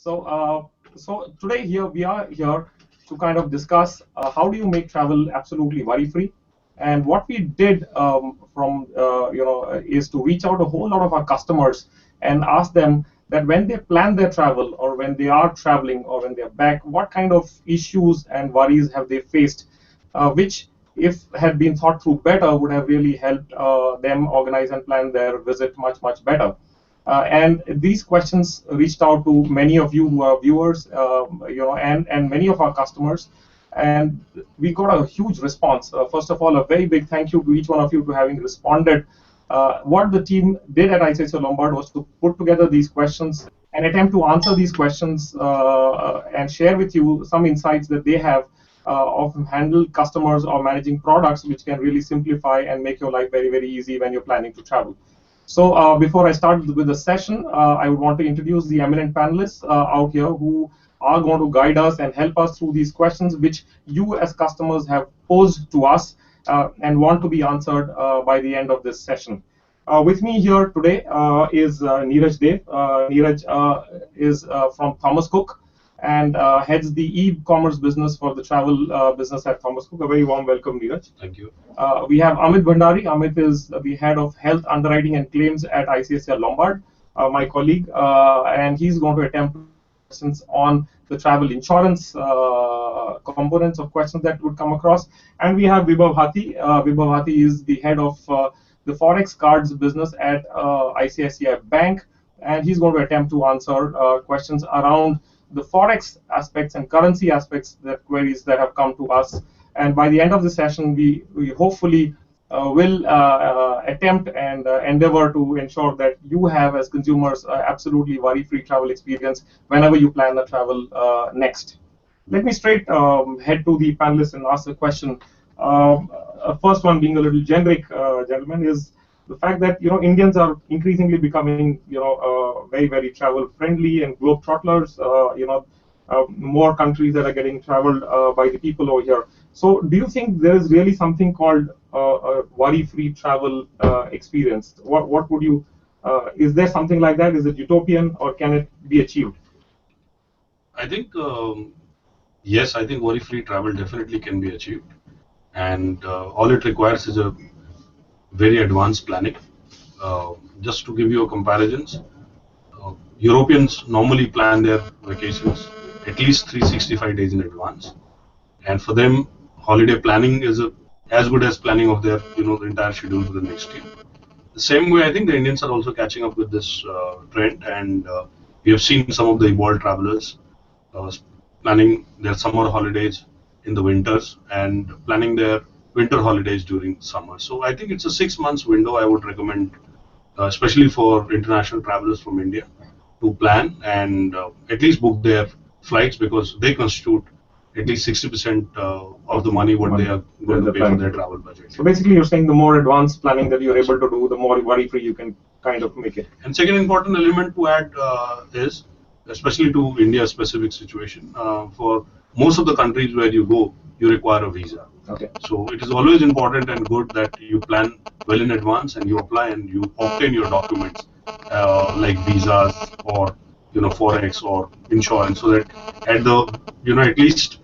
So today we are here to kind of discuss how do you make travel absolutely worry-free. And what we did is to reach out a whole lot of our customers and ask them that when they plan their travel or when they are traveling or when they're back, what kind of issues and worries have they faced, which if had been thought through better would have really helped them organize and plan their visit much better. And these questions reached out to many of you viewers, and many of our customers, and we got a huge response. First of all, a very big thank you to each one of you for having responded. What the team did at ICICI Lombard was to put together these questions and attempt to answer these questions and share with you some insights that they have of handle customers or managing products, which can really simplify and make your life very easy when you're planning to travel. So before I start with the session, I would want to introduce the eminent panelists out here who are going to guide us and help us through these questions which you as customers have posed to us and want to be answered by the end of this session. With me here today is Neeraj Dev. Neeraj is from Thomas Cook and heads the e-commerce business for the travel business at Thomas Cook. A very warm welcome, Neeraj. Thank you. We have Amit Bhandari. Amit is the head of health underwriting and claims at ICICI Lombard, my colleague, and he's going to attempt questions on the travel insurance components of questions that would come across. And we have Vibhav Hathi. Vibhav Hathi is the head of the Forex cards business at ICICI Bank, and he's going to attempt to answer questions around the Forex aspects and currency aspects, that queries that have come to us. And by the end of the session, we hopefully will attempt and endeavor to ensure that you have, as consumers, absolutely worry-free travel experience whenever you plan a travel next. Let me straight head to the panelists and ask a question. First one being a little generic, gentlemen, is the fact that Indians are increasingly becoming very travel friendly and globetrotters. More countries that are getting traveled by the people over here. So do you think there is really something called a worry-free travel experience? What would you, is there something like that? Is it utopian or can it be achieved? I think, yes, I think worry-free travel definitely can be achieved. And all it requires is a very advanced planning. Just to give you a comparisons, Europeans normally plan their vacations at least 365 days in advance. And for them, holiday planning is as good as planning of their, the entire schedule for the next year. The same way, I think the Indians are also catching up with this trend, and we have seen some of the evolved travelers planning their summer holidays in the winters and planning their winter holidays during summer. So I think it's a 6 months window I would recommend, especially for international travelers from India, to plan and at least book their flights, because they constitute at least 60% of the money what they are going to pay for their travel budget. So basically you're saying the more advanced planning that you're able to do, the more worry-free you can kind of make it. And second important element to add is, especially to India's specific situation, for most of the countries where you go, you require a visa. Okay. So it is always important and good that you plan well in advance and you apply and you obtain your documents like visas or Forex or insurance, so that at the at least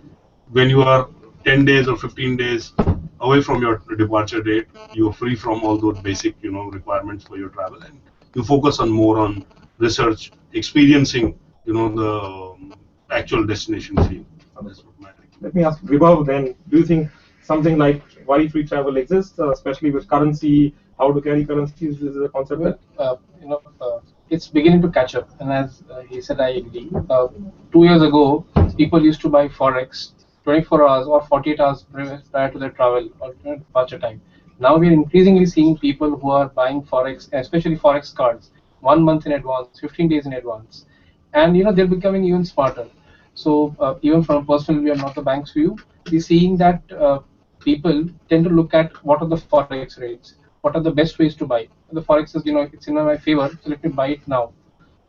when you are 10 days or 15 days away from your departure date, you are free from all those basic requirements for your travel, and you focus on more on research, experiencing the actual destination feel. That's what matters. Let me ask Vibhav then, do you think something like worry-free travel exists, especially with currency, how to carry currencies? Is a concept that it's beginning to catch up, and as he said, I agree. 2 years ago, people used to buy Forex 24 hours or 48 hours prior to their travel or departure time. Now we are increasingly seeing people who are buying Forex, especially Forex cards, 1 month in advance, 15 days in advance, and they're becoming even smarter. So even from a personal view and not the bank's view, we're seeing that people tend to look at what are the Forex rates, what are the best ways to buy. The Forex is, it's in my favor, so let me buy it now.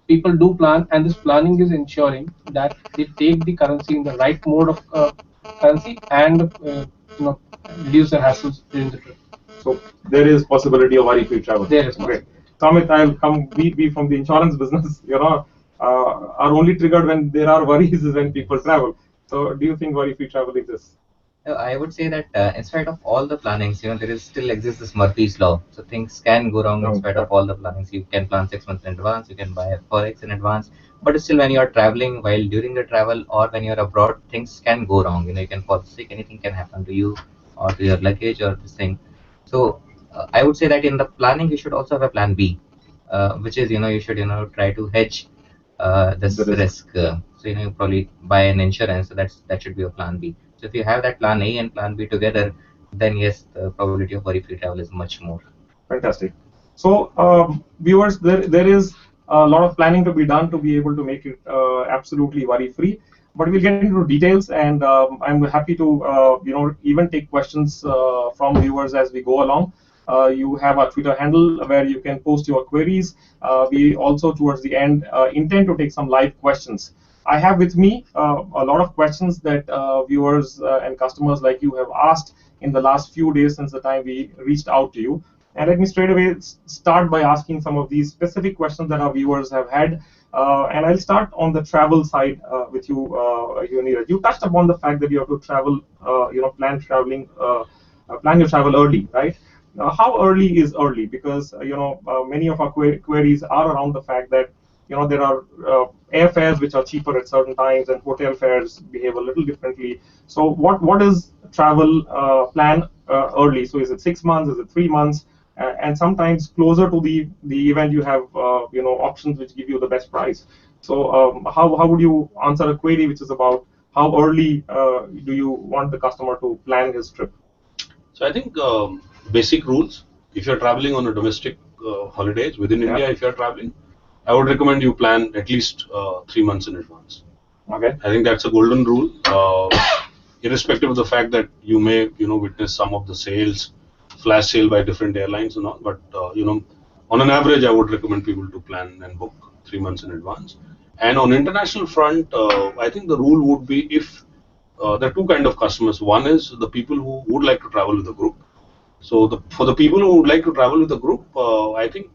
People do plan, and this planning is ensuring that they take the currency in the right mode of currency and reduce their hassles during the trip. So there is possibility of worry-free travel. There is. Great. Amit, I'll come be from the insurance business. are only triggered when there are worries when people travel. So do you think worry-free travel exists? I would say that in spite of all the plannings, there is still exists this Murphy's law. So things can go wrong in spite of all the plannings. You can plan 6 months in advance, you can buy forex in advance, but still when you are traveling, while during the travel or when you are abroad, things can go wrong. You can fall sick, anything can happen to you or to your luggage or this thing. So I would say that in the planning, you should also have a plan B, which is you should try to hedge this The risk. risk. So you probably buy an insurance. So that should be your plan B. So if you have that plan A and plan B together, then yes, the probability of worry-free travel is much more. Fantastic. So, viewers, there is a lot of planning to be done to be able to make it absolutely worry-free. But we'll get into details, and I'm happy to even take questions from viewers as we go along. You have a Twitter handle where you can post your queries. We also, towards the end, intend to take some live questions. I have with me a lot of questions that viewers and customers like you have asked in the last few days since the time we reached out to you. And let me straight away start by asking some of these specific questions that our viewers have had. And I'll start on the travel side with you, Neeraj. You touched upon the fact that you have to travel, plan your travel early, right? How early is early? Because many of our queries are around the fact that there are airfares which are cheaper at certain times, and hotel fares behave a little differently. So what is travel plan early? So is it 6 months? Is it 3 months? And sometimes closer to the event, you have options which give you the best price. So how would you answer a query which is about how early do you want the customer to plan his trip? So I think basic rules. If you're traveling on a domestic holidays within India, if you're traveling, I would recommend you plan at least 3 months in advance. Okay. I think that's a golden rule, irrespective of the fact that you may witness some of the sales, flash sale by different airlines and all. But on an average, I would recommend people to plan and book 3 months in advance. And on international front, I think the rule would be if there are two kind of customers. One is the people who would like to travel with a group. So for the people who would like to travel with a group, I think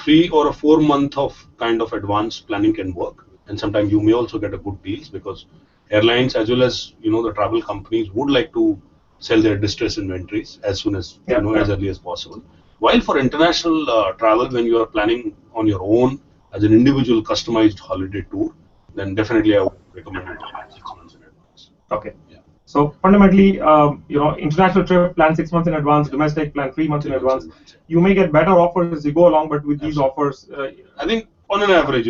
3 or a 4 month of kind of advance planning can work. And sometimes you may also get a good deals because airlines as well as the travel companies would like to sell their distress inventories as soon as as early as possible. While for international travel, when you are planning on your own as an individual customized holiday tour, then definitely I would recommend it 6 months in advance. Okay. Yeah. So fundamentally, international trip plan 6 months in advance, domestic plan 3 months in advance. You may get better offers as you go along, but with these offers, I think on an average,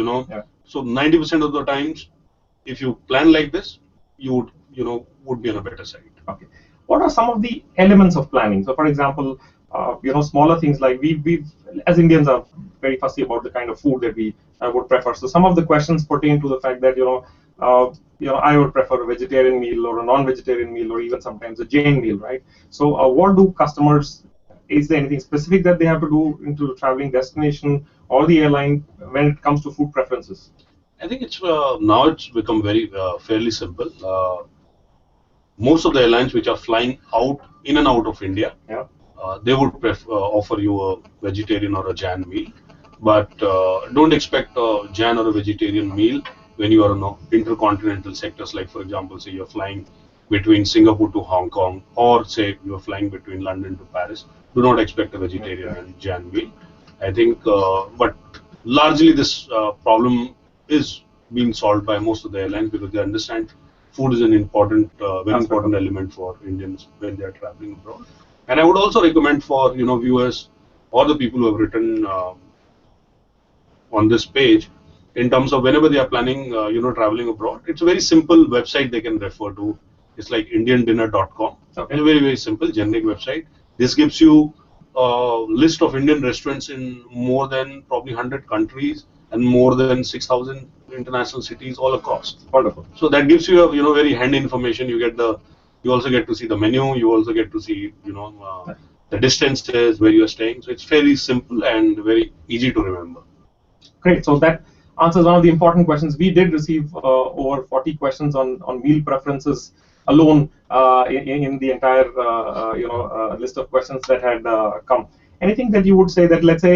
so 90% of the times, if you plan like this, you would be on a better side. Okay. What are some of the elements of planning? So, for example, smaller things like we as Indians are very fussy about the kind of food that we would prefer. So, some of the questions pertain to the fact that I would prefer a vegetarian meal or a non-vegetarian meal or even sometimes a Jain meal, right? So, what do customers? Is there anything specific that they have to do into the traveling destination or the airline when it comes to food preferences? I think it's now it's become very fairly simple. Most of the airlines which are flying in and out of India, they would offer you a vegetarian or a Jain meal, but don't expect a Jain or a vegetarian meal when you are in intercontinental sectors. Like for example, say you're flying between Singapore to Hong Kong, or say you're flying between London to Paris. Do not expect a vegetarian and Jain meal. I think, but largely this problem is being solved by most of the airlines because they understand food is an important, very important element for Indians when they are traveling abroad. And I would also recommend for viewers or the people who have written on this page, in terms of whenever they are planning, traveling abroad, it's a very simple website they can refer to. It's like IndianDinner.com. Okay. A very, very simple generic website. This gives you a list of Indian restaurants in more than probably 100 countries and more than 6,000 international cities all across. Wonderful. So that gives you a very handy information. You also get to see the menu. You also get to see the distances where you are staying. So it's fairly simple and very easy to remember. Great. So that answers one of the important questions. We did receive over 40 questions on meal preferences alone in the entire list of questions that had come. anything that you would say that, let's say,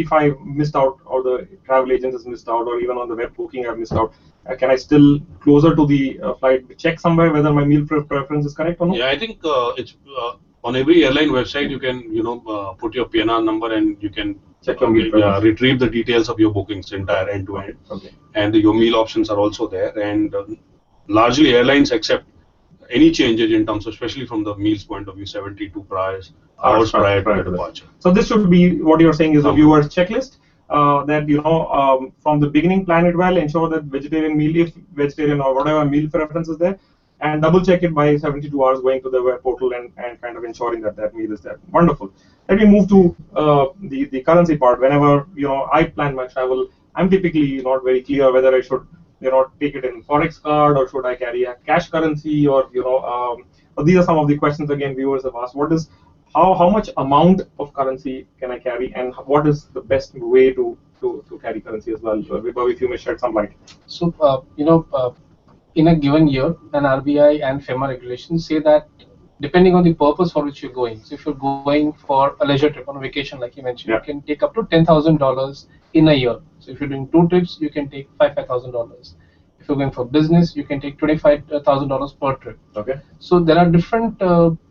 if I missed out, or the travel agent has missed out, or even on the web booking I've missed out, can I still, closer to the flight, check somewhere whether my meal preference is correct or not? Yeah, I think it's on every airline website you can put your PNR number and you can Check your meal preference. retrieve the details of your bookings entire end to end. Okay. And your meal options are also there, and largely airlines accept any changes in terms of, especially from the meals point of view, 72 hours prior to the departure. So this should be, what you're saying is a viewer's checklist, that from the beginning, plan it well, ensure that vegetarian meal, if vegetarian or whatever meal preference is there, and double check it by 72 hours, going to the web portal and kind of ensuring that that meal is there. Wonderful. Let me move to the currency part. Whenever I plan my travel, I'm typically not very clear whether I should take it in forex card, or should I carry a cash currency, or but these are some of the questions again viewers have asked. What is how much amount of currency can I carry, and what is the best way to carry currency as well? Vibhav, if you may shed some light. So in a given year, an RBI and FEMA regulations say that depending on the purpose for which you're going. So if you're going for a leisure trip on a vacation, like you mentioned, Yeah. you can take up to $10,000 in a year. So if you're doing 2 trips, you can take $5,000. If you're going for business, you can take $25,000 per trip. Okay. So there are different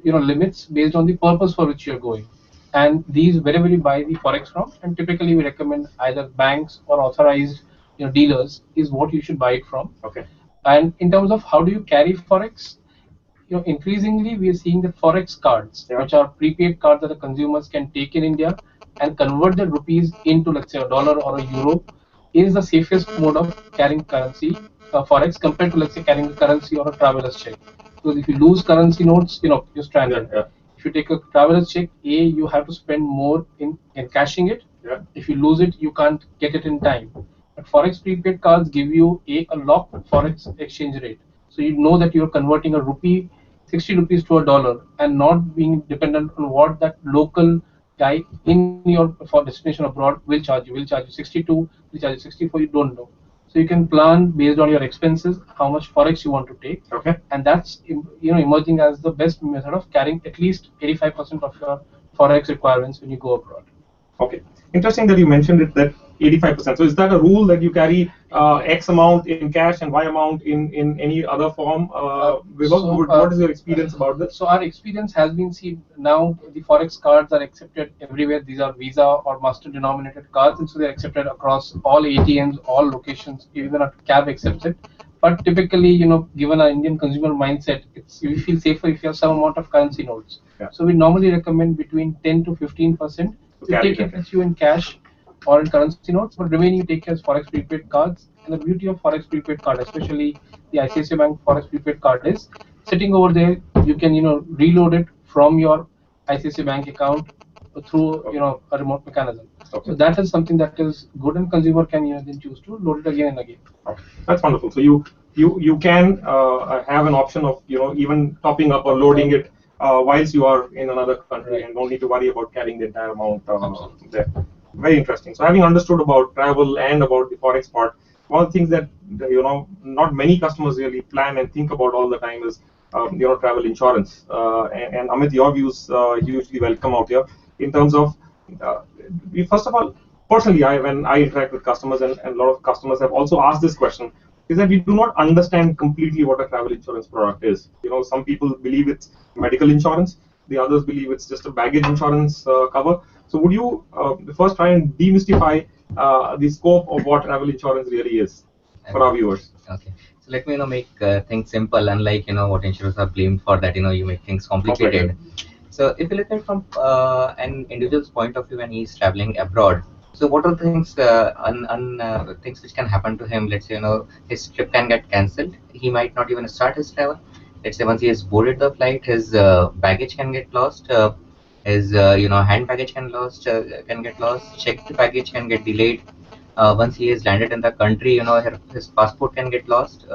limits based on the purpose for which you're going, and these wherever you buy the forex from, and typically we recommend either banks or authorized dealers is what you should buy it from. Okay. And in terms of how do you carry forex, increasingly we are seeing that forex cards, Yeah. which are prepaid cards that the consumers can take in India and convert the rupees into, let's say, a dollar or a euro, is the safest mode of carrying currency, forex, compared to, let's say, carrying a currency or a traveler's check. Because if you lose currency notes, you're stranded. Yeah. If you take a traveler's check, you have to spend more in cashing it. Yeah. If you lose it, you can't get it in time. But forex prepaid cards give you a locked forex exchange rate. So you know that you're converting a rupee, 60 rupees to a dollar, and not being dependent on what that local guy in your for destination abroad will charge you. Will charge you 62, will charge you 64, you don't know. So you can plan based on your expenses how much forex you want to take. Okay. And that's emerging as the best method of carrying at least 85% of your forex requirements when you go abroad. Okay. Interesting that you mentioned it, that 85%. So is that a rule that you carry X amount in cash and Y amount in any other form? What is your experience about this? So our experience has been, now the forex cards are accepted everywhere. These are Visa or Master denominated cards, and so they're accepted across all ATMs, all locations. Even a cab accepts it. But typically, given our Indian consumer mindset, you feel safer if you have some amount of currency notes. Yeah. So we normally recommend between 10 to 15%. You take it with you in cash or in currency notes, but remaining you take as forex prepaid cards. And the beauty of forex prepaid card, especially the ICICI Bank forex prepaid card, is sitting over there. You can reload it from your ICICI Bank account through a remote mechanism. Okay. So that is something that is good, and consumer can then choose to load it again and again. Okay. That's wonderful. So you can have an option of even topping up or loading it whilst you are in another country, Right. and don't need to worry about carrying the entire amount there. Very interesting. So having understood about travel and about the forex part, one of the things that not many customers really plan and think about all the time is travel insurance. And Amit, your views hugely welcome out here in terms of first of all, personally, when I interact with customers, and a lot of customers have also asked this question, is that we do not understand completely what a travel insurance product is. Some people believe it's medical insurance, the others believe it's just a baggage insurance cover. So would you first try and demystify the scope of what travel insurance really is for our viewers? Okay. So let me make things simple, unlike what insurers are blamed for, that you make things complicated. So if you look at from an individual's point of view when he's traveling abroad, so what are the things things which can happen to him? Let's say his trip can get cancelled. He might not even start his travel. Let's say once he has boarded the flight, his baggage can get lost. His hand baggage can get lost. Checked baggage can get delayed. Once he has landed in the country, his passport can get lost.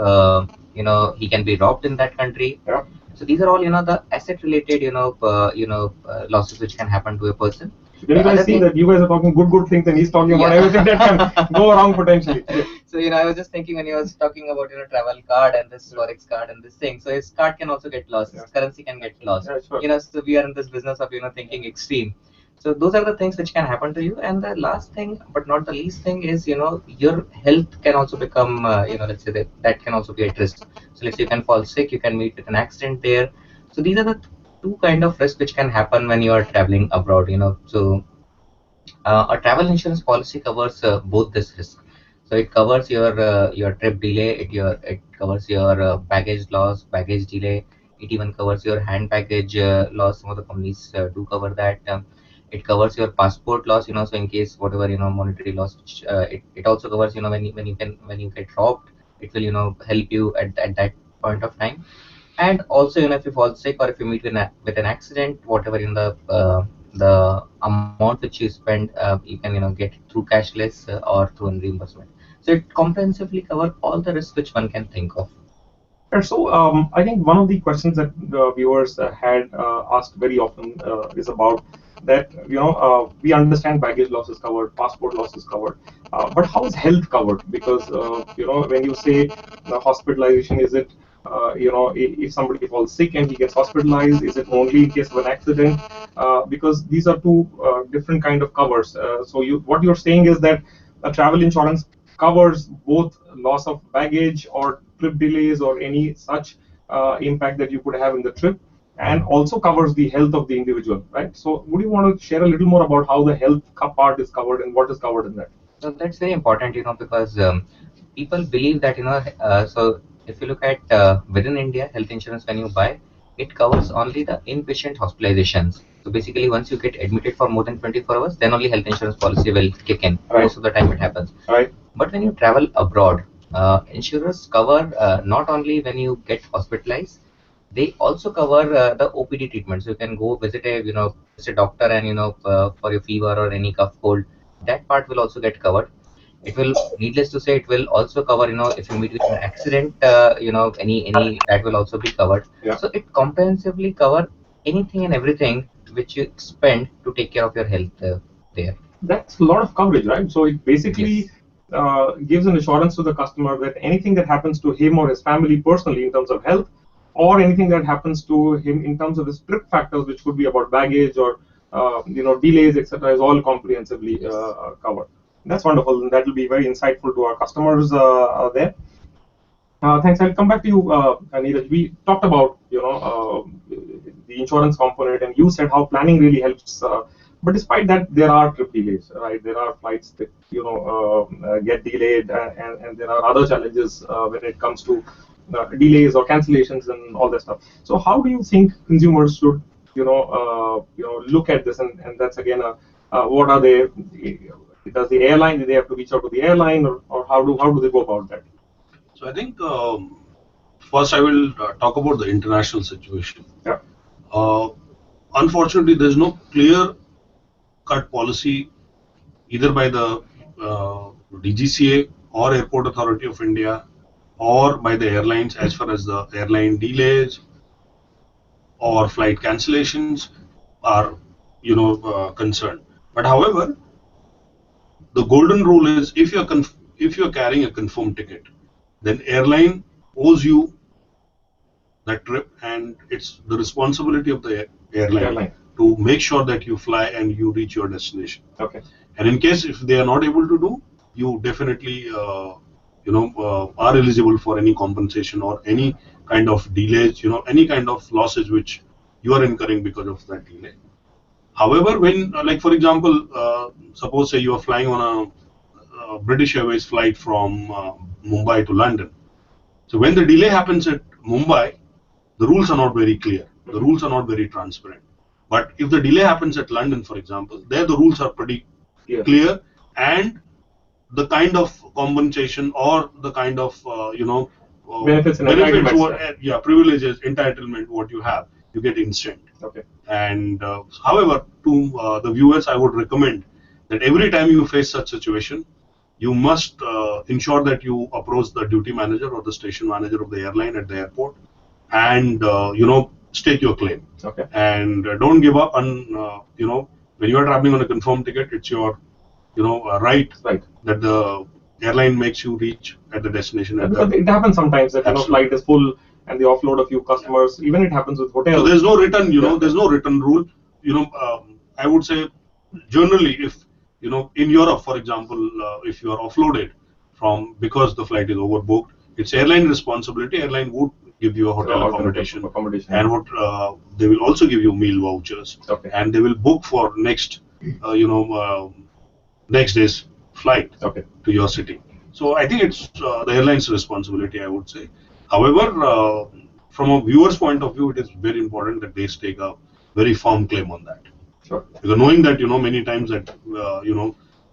He can be robbed in that country. Yeah. So these are all the asset related losses which can happen to a person. Then you guys see that you guys are talking good things, and he's talking about everything that can go wrong potentially. So I was just thinking when he was talking about travel card and this forex card and this thing. So his card can also get lost. His currency can get lost. Yeah, sure. So we are in this business of thinking extreme. So those are the things which can happen to you. And the last thing, but not the least thing, is your health can also become let's say that can also be at risk. So let's say you can fall sick, you can meet with an accident there. So these are the two kind of risks which can happen when you are traveling abroad. So a travel insurance policy covers both this risk. So it covers your trip delay, it covers your baggage loss, baggage delay. It even covers your hand baggage loss. Some of the companies do cover that. It covers your passport loss. So in case whatever monetary loss, which, it also covers when you get robbed, it will help you at that point of time. And also if you fall sick or if you meet with an accident, whatever in the amount which you spend, you can get through cashless or through a reimbursement. So it comprehensively cover all the risks which one can think of. So I think one of the questions that the viewers had asked very often is about that, we understand baggage loss is covered, passport loss is covered, but how is health covered? Because, when you say hospitalization, is it, if somebody falls sick and he gets hospitalized, is it only in case of an accident? Because these are two different kind of covers. So what you're saying is that a travel insurance covers both loss of baggage or trip delays or any such impact that you could have in the trip, and also covers the health of the individual, right? So would you want to share a little more about how the health part is covered and what is covered in that? So that's very important, because people believe that, so if you look at within India, health insurance, when you buy, it covers only the inpatient hospitalizations. So basically, once you get admitted for more than 24 hours, then only health insurance policy will kick in. Right. Most of the time it happens. Right. But when you travel abroad, insurers cover not only when you get hospitalized, they also cover the OPD treatment. So you can go visit a doctor and for your fever or any cough cold. That part will also get covered. It will, needless to say, it will also cover if you meet with an accident, any that will also be covered. Yeah. So it comprehensively cover anything and everything which you spend to take care of your health there. That's a lot of coverage, right? So it basically Yes. gives an assurance to the customer that anything that happens to him or his family personally in terms of health, or anything that happens to him in terms of his trip factors, which could be about baggage or delays, etc., is all comprehensively covered. That's wonderful, and that will be very insightful to our customers there. Thanks. I'll come back to you, Neeraj. We talked about the insurance component, and you said how planning really helps. But despite that, there are trip delays, right? There are flights that get delayed, and there are other challenges when it comes to delays or cancellations and all that stuff. So, how do you think consumers should look at this? And that's again, what are they? Does the airline, do they have to reach out to the airline, or how do they go about that? So I think first I will talk about the international situation. Yeah. Unfortunately, there's no clear-cut policy either by the DGCA or Airport Authority of India or by the airlines as far as the airline delays or flight cancellations are concerned. But however, the golden rule is if you're carrying a confirmed ticket, then airline owes you that trip, and it's the responsibility of the airline to make sure that you fly and you reach your destination. Okay. And in case if they are not able to do, you definitely are eligible for any compensation or any kind of delays, any kind of losses which you are incurring because of that delay. However, when like for example, suppose say you are flying on a British Airways flight from Mumbai to London. So when the delay happens at Mumbai, the rules are not very clear. The rules are not very transparent. But if the delay happens at London, for example, there the rules are pretty clear, and the kind of compensation or the kind of benefits privileges, entitlement, what you have, you get instant. Okay. And however, to the viewers, I would recommend that every time you face such situation, you must ensure that you approach the duty manager or the station manager of the airline at the airport and stake your claim. Okay. And don't give up on when you are traveling on a confirmed ticket, it's your right that the airline makes you reach at the destination. Because it happens sometimes that flight is full and they offload a few customers. Even it happens with hotels. So there's no written there's no written rule. I would say generally, if in Europe, for example, if you are offloaded from because the flight is overbooked, it's airline responsibility. Airline would give you a hotel accommodation, and would they will also give you meal vouchers, Okay. and they will book for next next day's flight Okay. to your city. So I think it's the airline's responsibility, I would say. However, from a viewer's point of view, it is very important that they take a very firm claim on that. Sure. Because knowing that many times that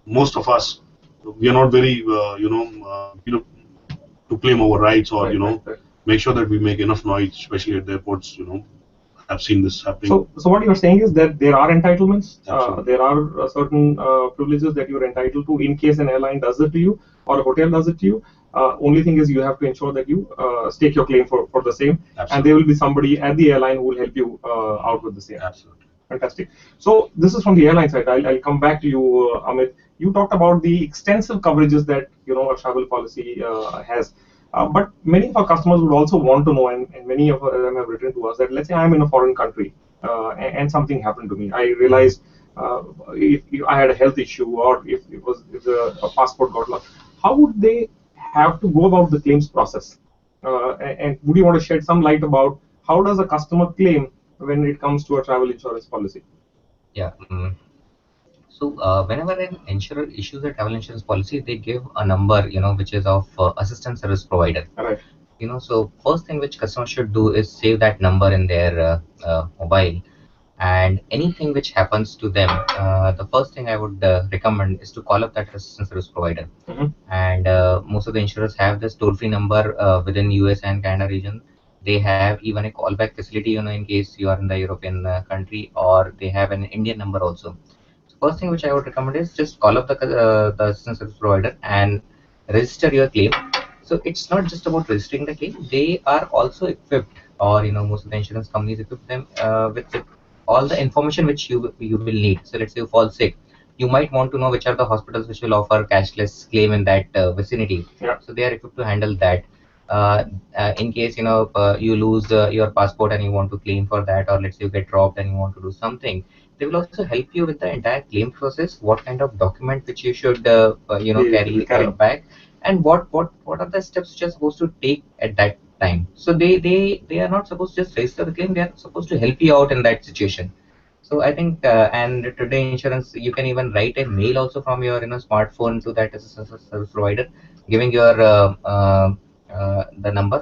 most of us, we are not very to claim our rights, or Right. make sure that we make enough noise, especially at the airports. I've seen this happening. So what you're saying is that there are entitlements. Absolutely. There are certain privileges that you're entitled to in case an airline does it to you or a hotel does it to you. Only thing is you have to ensure that you stake your claim for the same, Absolutely. and there will be somebody at the airline who will help you out with the same. Absolutely. Fantastic. So this is from the airline side. I'll come back to you, Amit. You talked about the extensive coverages that a travel policy has. But many of our customers would also want to know, and many of them have written to us that, let's say I'm in a foreign country and something happened to me. I realized if I had a health issue, or if a passport got lost, how would they have to go about the claims process? And would you want to shed some light about how does a customer claim when it comes to a travel insurance policy? Yeah. So whenever an insurer issues a travel insurance policy, they give a number, which is of assistant service provider. Right. So first thing which customers should do is save that number in their mobile, and anything which happens to them, the first thing I would recommend is to call up that assistant service provider. Mm-hmm. And most of the insurers have this toll-free number within US and Canada region. They have even a callback facility, in case you are in the European country, or they have an Indian number also. So first thing which I would recommend is just call up the assistance service provider and register your claim. So it's not just about registering the claim; they are also equipped, or most of the insurance companies equip them with all the information which you will need. So let's say you fall sick, you might want to know which are the hospitals which will offer cashless claim in that vicinity. Yeah. So they are equipped to handle that. In case you lose your passport and you want to claim for that, or let's say you get dropped and you want to do something, they will also help you with the entire claim process. What kind of document which you should carry back, and what are the steps which you're supposed to take at that time. So they are not supposed to just register the claim; they are supposed to help you out in that situation. So I think, and today insurance, you can even write a mail also from your smartphone to that service provider, giving your the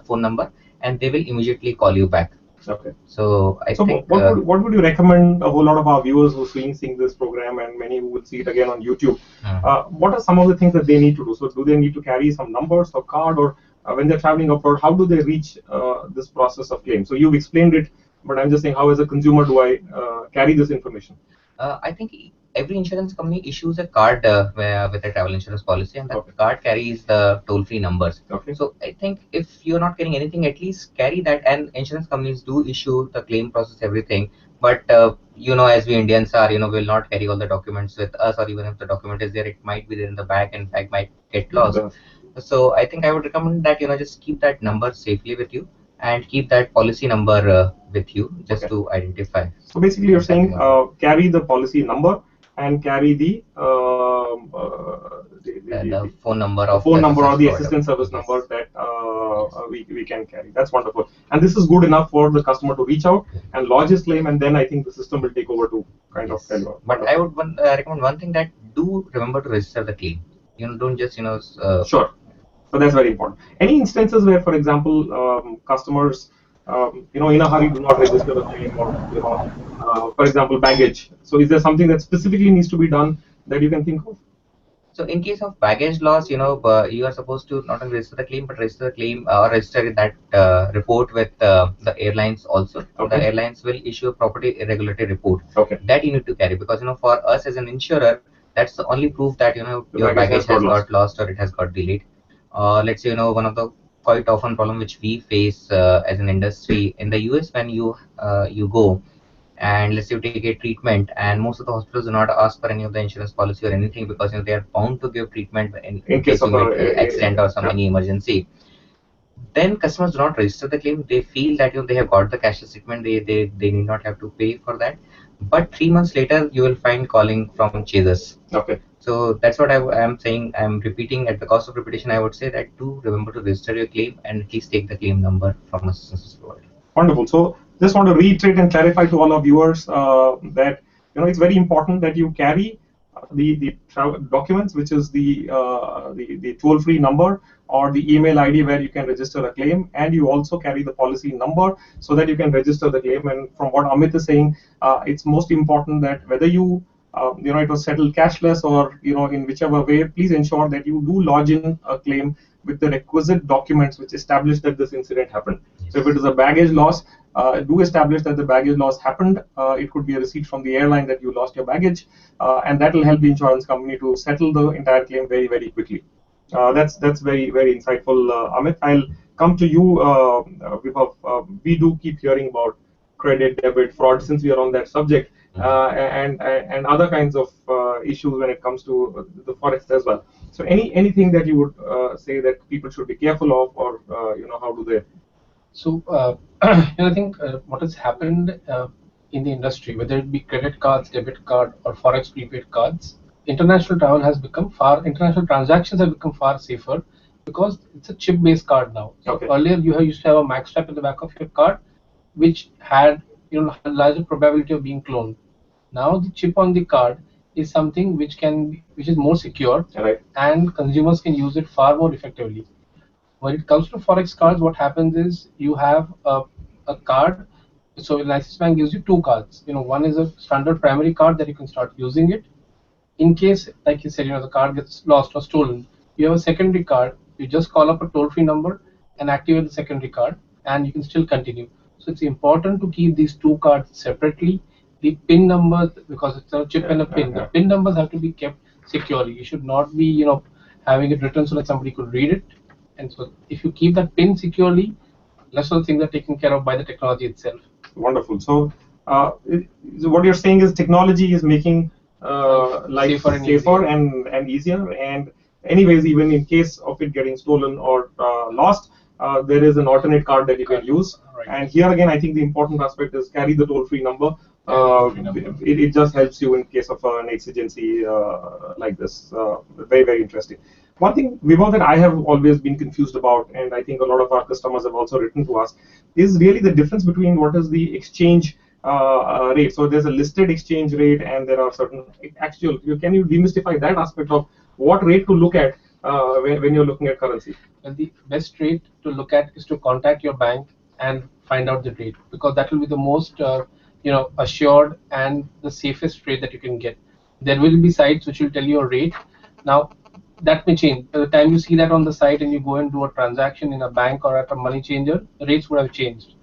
phone number, and they will immediately call you back. Okay. So I think. What would you recommend a whole lot of our viewers who are seeing this program, and many who will see it again on YouTube? What are some of the things that they need to do? So do they need to carry some numbers or card, or when they're traveling abroad, how do they reach this process of claim? So you've explained it, but I'm just saying, how as a consumer do I carry this information? I think every insurance company issues a card with a travel insurance policy, and that card carries the toll-free numbers. Okay. So I think if you're not getting anything, at least carry that. And insurance companies do issue the claim process, everything. But as we Indians are, will not carry all the documents with us, or even if the document is there, it might be there in the bag, and bag might get lost. So I think I would recommend that just keep that number safely with you, and keep that policy number with you, just to identify. So basically, you're saying carry the policy number and carry the phone number or the assistant service number that we can carry. That's wonderful. And this is good enough for the customer to reach out and lodge his claim, and then I think the system will take over to kind of tell you. But I would recommend one thing, that do remember to register the claim. Don't just Sure. So that's very important. Any instances where, for example, customers, in a hurry do not register the claim, or, for example, baggage. So is there something that specifically needs to be done that you can think of? So in case of baggage loss, you are supposed to not only register the claim, but register the claim or register that report with the airlines also. Okay. The airlines will issue a property irregularity report. Okay. That you need to carry, because for us as an insurer, that's the only proof that your baggage has got lost or it has got delayed. Let's say one of the quite often problem which we face as an industry in the US, when you go and let's say you take a treatment, and most of the hospitals do not ask for any of the insurance policy or anything, because they are bound to give treatment in case of an accident or any emergency. Then customers do not register the claim. They feel that they have got the cashless treatment. They need not have to pay for that. But 3 months later, you will find calling from chasers. Okay. So that's what I am saying. I'm repeating at the cost of repetition. I would say that do remember to register your claim and at least take the claim number from assistance provider. Wonderful. So just want to reiterate and clarify to all our viewers that it's very important that you carry the documents, which is the toll-free number or the email ID where you can register a claim, and you also carry the policy number so that you can register the claim. And from what Amit is saying, it's most important that whether it was settled cashless or in whichever way, please ensure that you do lodge in a claim with the requisite documents which establish that this incident happened. So if it is a baggage loss, do establish that the baggage loss happened. It could be a receipt from the airline that you lost your baggage, and that will help the insurance company to settle the entire claim very, very quickly. That's very, very insightful, Amit. I'll come to you, Vibhav. We do keep hearing about credit, debit, fraud, since we are on that subject, and other kinds of issues when it comes to the forex as well. So anything that you would say that people should be careful of, or how do they? So I think what has happened in the industry, whether it be credit cards, debit card, or forex prepaid cards, international transactions have become far safer because it's a chip-based card now. So Okay. Earlier you used to have a mag strap in the back of your card, which had a larger probability of being cloned. Now the chip on the card is something which is more secure, Right. and consumers can use it far more effectively. When it comes to forex cards, what happens is you have a card. So Axis Bank gives you two cards. One is a standard primary card that you can start using it. In case, like you said, the card gets lost or stolen, you have a secondary card. You just call up a toll-free number and activate the secondary card, and you can still continue. So it's important to keep these two cards separately. The PIN numbers, because it's a chip and a PIN, the PIN numbers have to be kept securely. You should not be, having it written so that somebody could read it. And so if you keep that PIN securely, rest of the things are taken care of by the technology itself. Wonderful. So what you're saying is technology is making life safer and easier. And anyways, even in case of it getting stolen or lost, there is an alternate card that you can use. Right. And here again, I think the important aspect is carry the toll-free number. It just helps you in case of an exigency like this. Very, very interesting. One thing, Vibhav, that I have always been confused about, and I think a lot of our customers have also written to us, is really the difference between what is the exchange rate. So there's a listed exchange rate, and there are certain actual. Can you demystify that aspect of what rate to look at when you're looking at currency? Well, the best rate to look at is to contact your bank and find out the rate, because that will be the most assured and the safest rate that you can get. There will be sites which will tell you a rate. Now that may change. By the time you see that on the site and you go and do a transaction in a bank or at a money changer, the rates would have changed.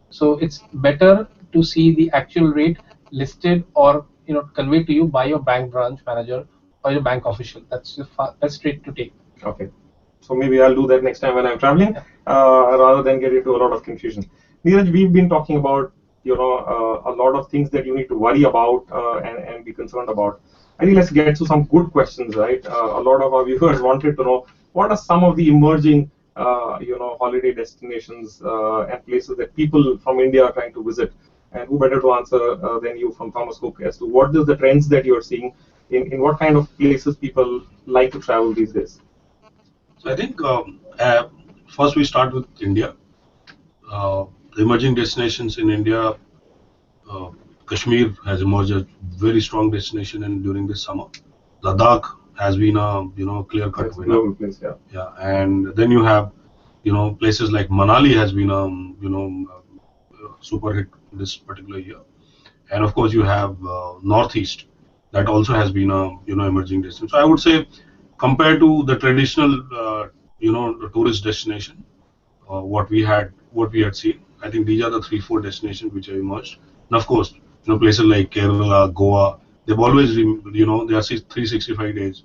So it's better to see the actual rate listed or conveyed to you by your bank branch manager or your bank official. That's the best rate to take. Okay. So maybe I'll do that next time when I'm traveling, rather than get into a lot of confusion. Neeraj, we've been talking about a lot of things that you need to worry about and be concerned about. I think let's get to some good questions, right? A lot of our viewers wanted to know what are some of the emerging holiday destinations and places that people from India are trying to visit. And who better to answer than you from Thomas Cook as to what is the trends that you're seeing in what kind of places people like to travel these days? So I think first we start with India. Emerging destinations in India, Kashmir has emerged a very strong destination during this summer. Ladakh has been a clear-cut winner. Global place, yeah. Yeah, and then you have places like Manali has been super hit this particular year, and of course you have Northeast that also has been a emerging destination. So I would say compared to the traditional the tourist destination, what we had seen, I think these are the 3-4 destinations which have emerged. And of course, places like Kerala, Goa, they've always they are 365 days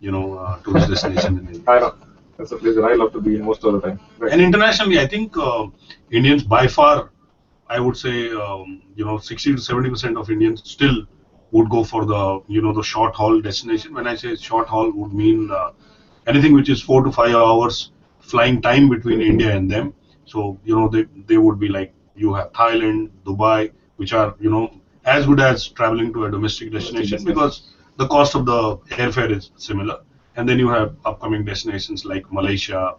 tourist destination in India. I know. That's a place that I love to be in most of the time. Right. And internationally, I think Indians by far, I would say 60 to 70% of Indians still would go for the the short haul destination. When I say short haul, would mean anything which is 4 to 5 hours flying time between India and them. So they would be like, you have Thailand, Dubai, which are as good as traveling to a domestic destination because the cost of the airfare is similar. And then you have upcoming destinations like Malaysia,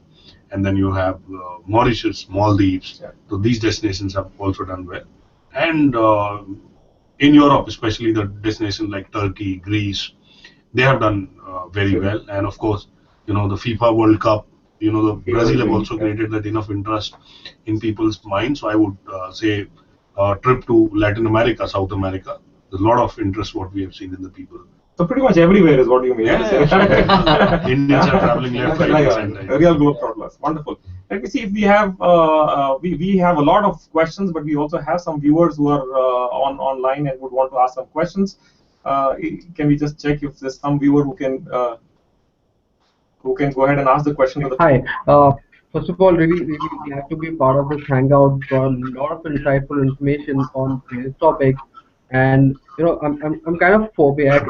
and then you have Mauritius, Maldives. Yeah. So these destinations have also done well. And in Europe, especially the destinations like Turkey, Greece, they have done very Sure. well. And of course, the FIFA World Cup, the Brazil have also yeah. created that enough interest in people's minds. So I would say a trip to Latin America, South America, there's a lot of interest what we have seen in the people. So pretty much everywhere is what you mean. Yeah. Indians are traveling left, right, and center. Real globetrotters. Wonderful. Let me see if we have we have a lot of questions, but we also have some viewers who are online and would want to ask some questions. Can we just check if there's some viewer who can go ahead and ask the question to the Hi. First of all, really glad to be part of this hangout. Got a lot of insightful information on this topic, and I'm kind of phobic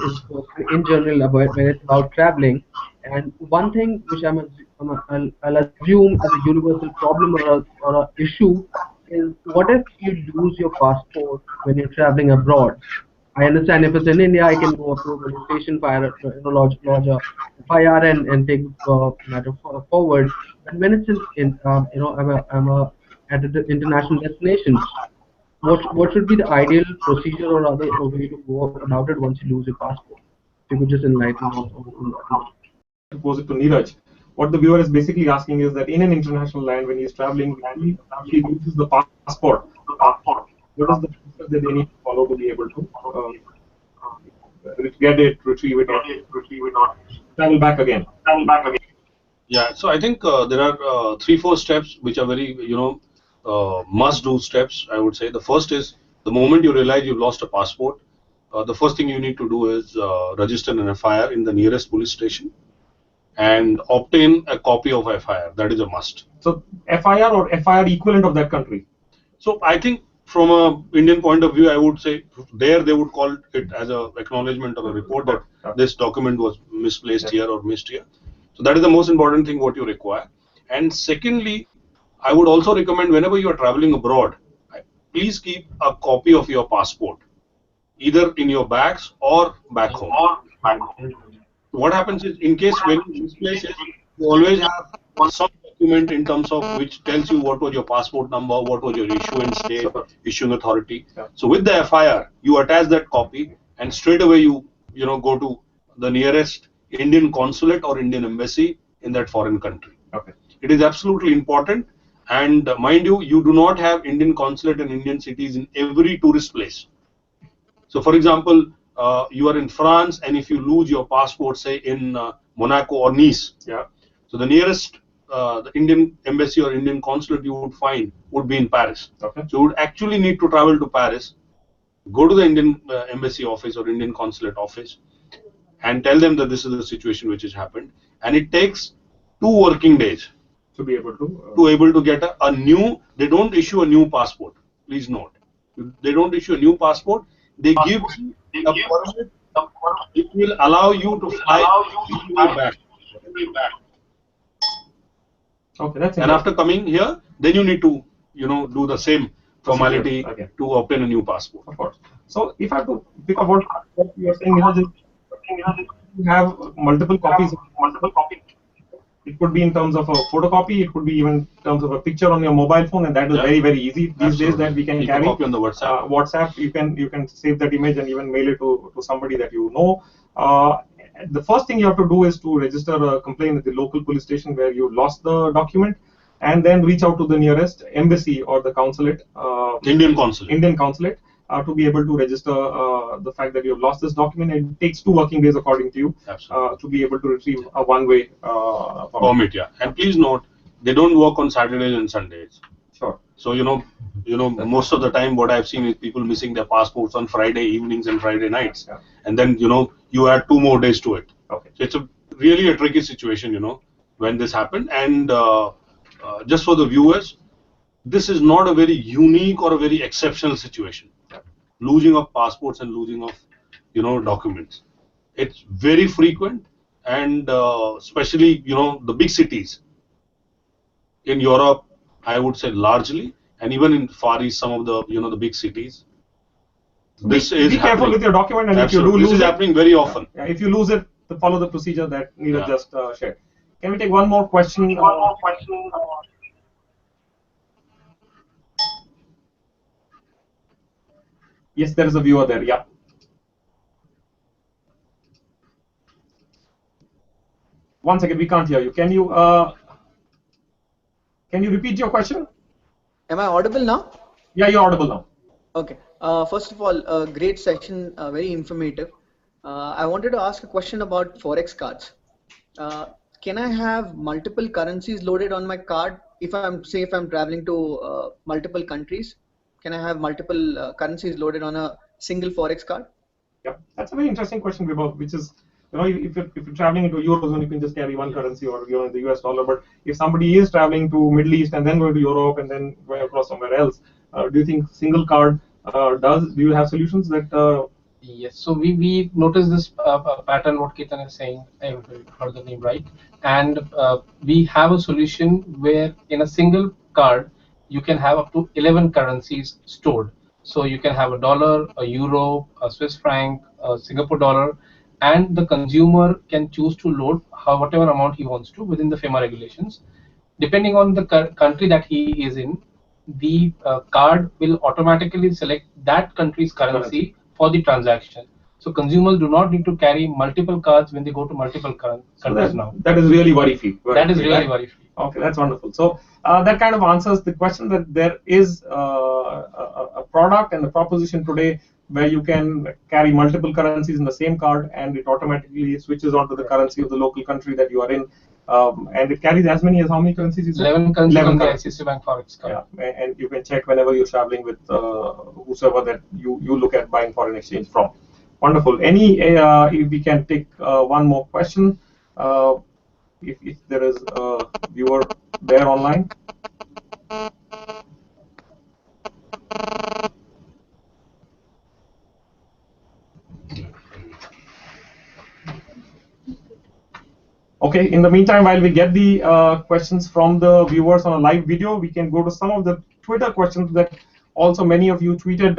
in general about when it's about traveling. And one thing which I'll assume as a universal problem or a issue is what if you lose your passport when you're traveling abroad? I understand if it's in India, I can go up to a police station, lodge a FIR and take matter forward. But when it's I'm at an international destination, what should be the ideal procedure or other way to go about it once you lose your passport? If you could just enlighten on that. To pose it to Neeraj. What the viewer is basically asking is that in an international land, when he is traveling, he loses the passport. What is the process that they need to follow to be able to get it, retrieve it, or travel back again? Yeah, so I think there are 3-4 steps which are very, must-do steps, I would say. The first is the moment you realize you've lost a passport, the first thing you need to do is register an FIR in the nearest police station and obtain a copy of FIR. That is a must. So FIR or FIR equivalent of that country? So I think from a Indian point of view, I would say there they would call it as a acknowledgement or a report that this document was misplaced here or missed here. So that is the most important thing what you require. And secondly, I would also recommend whenever you are traveling abroad, please keep a copy of your passport, either in your bags or back home. What happens is, in case when you misplace it, you always have some document in terms of which tells you what was your passport number, what was your issuance date, issuing authority. Yeah. So with the FIR, you attach that copy, and straight away you go to the nearest Indian consulate or Indian embassy in that foreign country. Okay. It is absolutely important, and mind you, you do not have Indian consulate and Indian cities in every tourist place. So, for example, you are in France, and if you lose your passport, say in Monaco or Nice, so the nearest the Indian embassy or Indian consulate you would find would be in Paris. Okay. So you would actually need to travel to Paris, go to the Indian embassy office or Indian consulate office, and tell them that this is the situation which has happened. And it takes 2 working days to be able to get a new. They don't issue a new passport. Please note, they don't issue a new passport. They give you a permit. It will allow you to fly back. Okay, that's and after coming here, then you need to do the same formality to obtain a new passport. Of course. So if I have to pick up what you are saying, you have multiple copies. It could be in terms of a photocopy. It could be even in terms of a picture on your mobile phone, and that is very, very easy these days that we can Keep carry. A copy on the WhatsApp. WhatsApp, you can save that image and even mail it to somebody that you know. The first thing you have to do is to register a complaint at the local police station where you lost the document, and then reach out to the nearest embassy or the consulate, Indian consulate, to be able to register the fact that you have lost this document. It takes 2 working days, according to you, to be able to retrieve a one-way permit. Yeah, and please note, they don't work on Saturdays and Sundays. Sure. So most of the time, what I've seen is people missing their passports on Friday evenings and Friday nights, and then you add 2 more days to it. Okay. So it's really a tricky situation, when this happened. And just for the viewers, this is not a very unique or a very exceptional situation. Losing of passports and losing of documents. It's very frequent, and especially the big cities in Europe, I would say largely, and even in Far East, some of the the big cities, This be is careful happening. with your document, and Absolutely. if you do This lose is it, happening very often. if you lose it, follow the procedure that Neeraj Yeah. just shared. Can we take one more question? Yes, there is a viewer there. Yeah. One second, we can't hear you. Can you repeat your question? Am I audible now? Yeah, you're audible now. Okay. First of all, great session, very informative. I wanted to ask a question about Forex cards. Can I have multiple currencies loaded on my card if I'm traveling to multiple countries? Can I have multiple currencies loaded on a single Forex card? Yeah, that's a very interesting question, Vibhav, which is, if you're traveling into Eurozone, you can just carry one currency, or you're in the US dollar. But if somebody is traveling to Middle East and then going to Europe and then going across somewhere else, do you think single card do you have solutions that? Yes, so we noticed this pattern, what Ketan is saying, I heard the name right, and we have a solution where in a single card you can have up to 11 currencies stored. So you can have a dollar, a euro, a Swiss franc, a Singapore dollar, and the consumer can choose to load whatever amount he wants to within the FEMA regulations. Depending on the country that he is in, the card will automatically select that country's currency for the transaction. So consumers do not need to carry multiple cards when they go to multiple countries now. That is really worry-free. That is really worry-free. Okay, that's wonderful. So that kind of answers the question that there is a product and a proposition today where you can carry multiple currencies in the same card, and it automatically switches onto the currency of the local country that you are in, and it carries as many as how many currencies? 11 currencies on the ICICI Bank Forex card. Yeah, and you can check whenever you're traveling with whosoever that you look at buying foreign exchange from. Wonderful. If we can take one more question. If there is a viewer there online. Okay, in the meantime, while we get the questions from the viewers on a live video, we can go to some of the Twitter questions that also many of you tweeted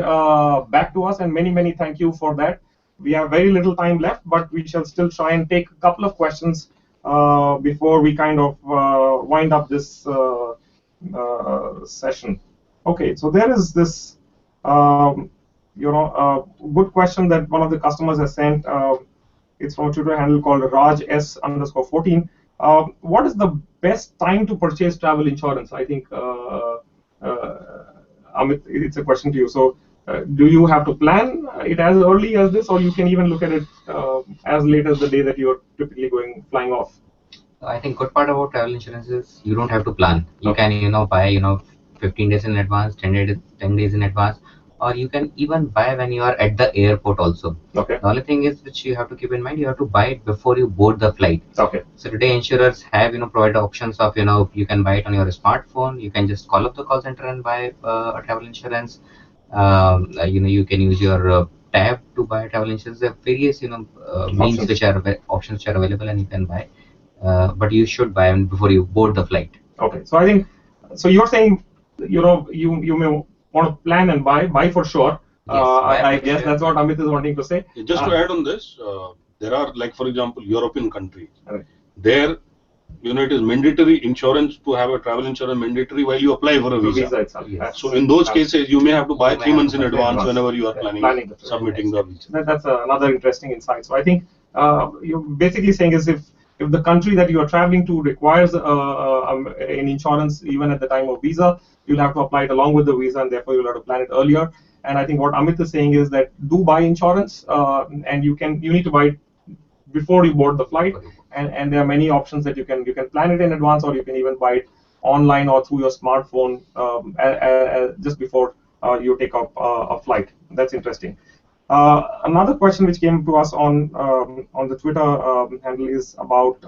back to us, and many thank you for that. We have very little time left, but we shall still try and take a couple of questions before we kind of wind up this session. Okay, so there is this good question that one of the customers has sent. It's from a Twitter handle called Raj_S_14. What is the best time to purchase travel insurance? I think, Amit, it's a question to you. So, do you have to plan it as early as this, or you can even look at it as late as the day that you're typically flying off? I think good part about travel insurance is you don't have to plan. You can, buy, 15 days in advance, 10 days in advance, or you can even buy when you are at the airport also. Okay. The only thing is which you have to keep in mind, you have to buy it before you board the flight. Okay. So today insurers have, provide options of, you can buy it on your smartphone. You can just call up the call center and buy a travel insurance. You can use your tab to buy travel insurance. There are various, means options which are available and you can buy. But you should buy them before you board the flight. Okay. So I think, so you're saying, you may want to plan and buy for sure. Yes, I guess that's what Amit is wanting to say. Just to add on this, there are, like, for example, European countries. Right. There, it is mandatory insurance to have a travel insurance mandatory while you apply for a visa. Itself. Yes. So in those cases, you may have to buy You may 3 months have in to buy advance advance. whenever you are planning the trip. submitting the visa. That's another interesting insight. So I think you're basically saying is if the country that you are traveling to requires an insurance even at the time of visa, you'll have to apply it along with the visa, and therefore you'll have to plan it earlier. And I think what Amit is saying is that do buy insurance, and you need to buy it before you board the flight. And there are many options that you can plan it in advance, or you can even buy it online or through your smartphone just before you take up a flight. That's interesting. Another question which came to us on the Twitter handle is about,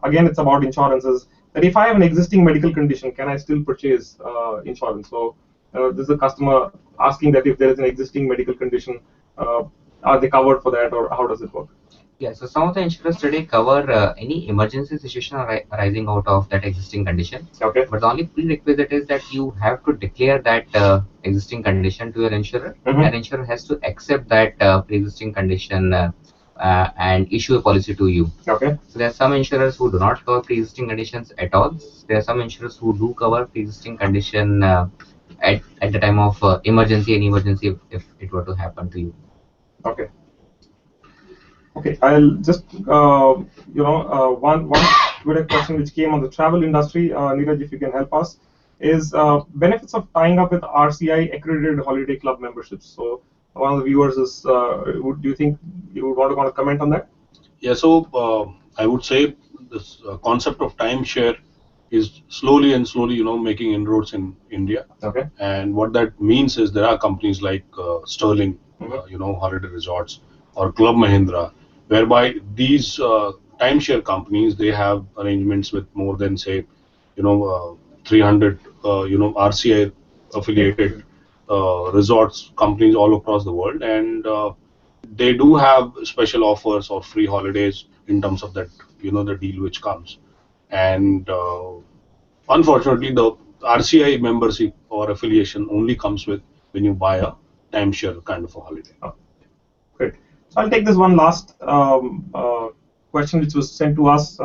again, it's about insurances. That if I have an existing medical condition, can I still purchase insurance? So this is a customer asking that if there is an existing medical condition, are they covered for that, or how does it work? Yeah, so some of the insurers today cover any emergency situation arising out of that existing condition. Okay. But the only prerequisite is that you have to declare that existing condition to your insurer, Mhm. and insurer has to accept that pre-existing condition and issue a policy to you. Okay. So there are some insurers who do not cover pre-existing conditions at all. There are some insurers who do cover pre-existing condition at the time of emergency, any emergency if it were to happen to you. Okay. Okay, I'll just one Twitter question which came on the travel industry. Neeraj, if you can help us, is benefits of tying up with RCI accredited holiday club memberships. So one of the viewers is, do you think you would want to comment on that? Yeah, so I would say this concept of timeshare is slowly and slowly, making inroads in India. Okay. And what that means is there are companies like Sterling, Mhm. Holiday Resorts, or Club Mahindra, whereby these timeshare companies, they have arrangements with more than, say, 300 RCI affiliated resorts companies all across the world, and they do have special offers or free holidays in terms of that, the deal which comes. And unfortunately, the RCI membership or affiliation only comes with when you buy a timeshare kind of a holiday. Oh, great. So I'll take this one last question which was sent to us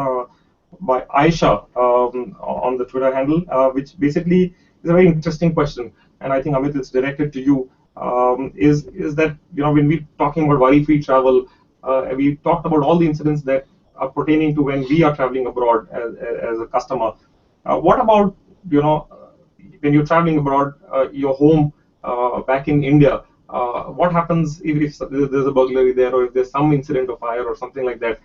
by Aisha on the Twitter handle, which basically is a very interesting question, and I think Amit, it's directed to you. Is that when we're talking about worry-free travel, we talked about all the incidents that are pertaining to when we are traveling abroad as a customer. What about when you're traveling abroad, your home back in India? What happens if there's a burglary there, or if there's some incident of fire or something like that?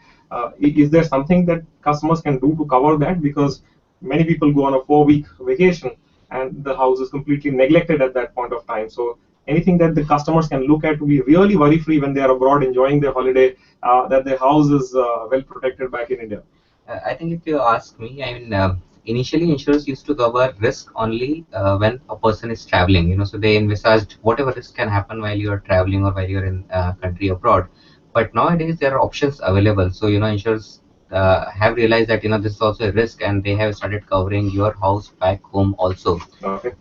Is there something that customers can do to cover that? Because many people go on a 4-week vacation and the house is completely neglected at that point of time. So anything that the customers can look at to be really worry-free when they are abroad enjoying their holiday, that their house is well protected back in India. I think if you ask me, I mean, initially insurers used to cover risk only when a person is traveling. So they envisaged whatever risk can happen while you are traveling or while you're in country abroad. But nowadays there are options available. So insurers have realized that this is also a risk, and they have started covering your house back home also. Okay.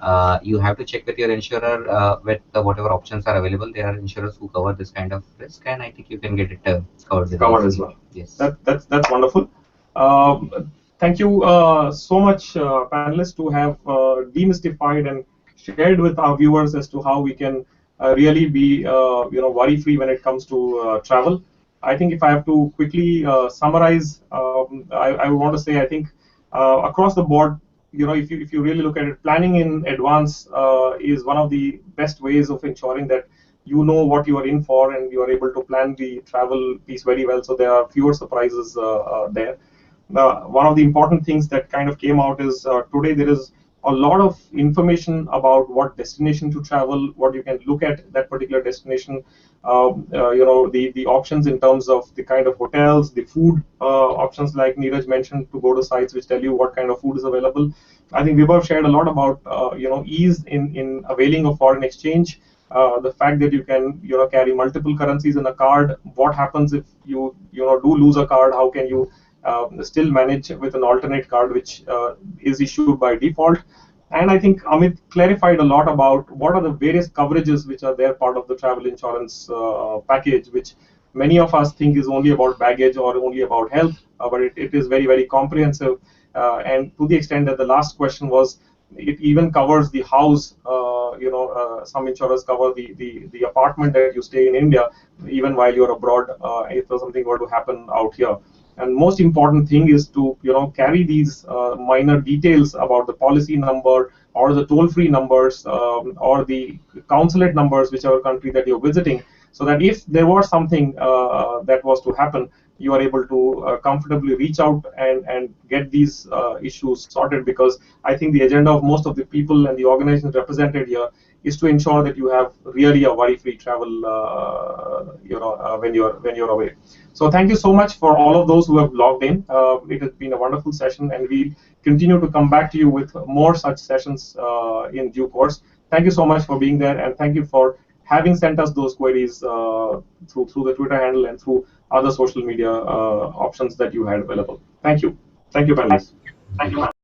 You have to check with your insurer with whatever options are available. There are insurers who cover this kind of risk, and I think you can get it covered. Covered as well. Yes. That's wonderful. Thank you so much, panelists, to have demystified and shared with our viewers as to how we can really be worry-free when it comes to travel. I think if I have to quickly summarize, I would want to say I think across the board, if you really look at it, planning in advance is one of the best ways of ensuring that you know what you are in for and you are able to plan the travel piece very well, so there are fewer surprises there. One of the important things that kind of came out is today there is a lot of information about what destination to travel, what you can look at that particular destination, the options in terms of the kind of hotels, the food options like Neeraj mentioned, to go to sites which tell you what kind of food is available. I think Vibhav shared a lot about ease in availing of foreign exchange. The fact that you can carry multiple currencies in a card. What happens if you do lose a card? How can you still manage with an alternate card which is issued by default? And I think Amit clarified a lot about what are the various coverages which are there part of the travel insurance package, which many of us think is only about baggage or only about health, but it is very, very comprehensive. And to the extent that the last question was, it even covers the house. Some insurers cover the apartment that you stay in India, even while you're abroad, if something were to happen out here. And most important thing is to carry these minor details about the policy number or the toll-free numbers or the consulate numbers, whichever country that you're visiting, so that if there was something that was to happen, you are able to comfortably reach out and get these issues sorted. Because I think the agenda of most of the people and the organizations represented here is to ensure that you have really a worry-free travel, when you're away. So thank you so much for all of those who have logged in. It has been a wonderful session, and we continue to come back to you with more such sessions in due course. Thank you so much for being there, and thank you for having sent us those queries through the Twitter handle and through other social media options that you had available. Thank you. Thank you, panelists. Thank you.